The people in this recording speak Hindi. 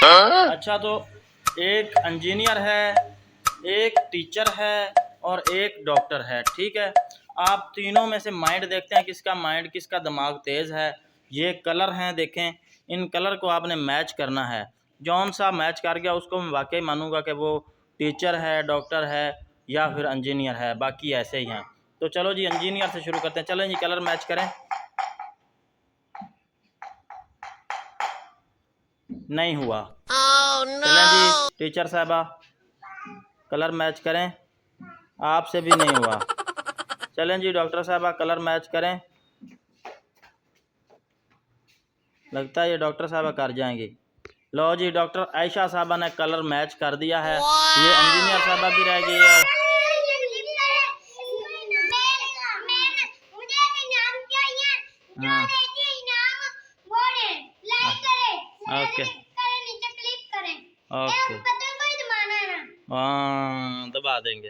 अच्छा, तो एक इंजीनियर है, एक टीचर है और एक डॉक्टर है, ठीक है। आप तीनों में से माइंड देखते हैं, किसका माइंड, किसका दिमाग तेज़ है। ये कलर हैं, देखें, इन कलर को आपने मैच करना है। जौन सा मैच कर गया उसको मैं वाकई मानूंगा कि वो टीचर है, डॉक्टर है या फिर इंजीनियर है, बाकी ऐसे ही हैं। तो चलो जी, इंजीनियर से शुरू करते हैं। चलें जी, कलर मैच करें। नहीं हुआ। चलें जी, टीचर साहबा कलर मैच करें। आपसे भी नहीं हुआ। चलें जी, डॉक्टर साहबा कलर मैच करें। लगता है ये डॉक्टर साहबा कर जाएंगी। लो जी, डॉक्टर आयशा साहबा ने कलर मैच कर दिया है। ये इंजीनियर साहबा भी रह गई है। हाँ, ओके ओके, हाँ दबा देंगे।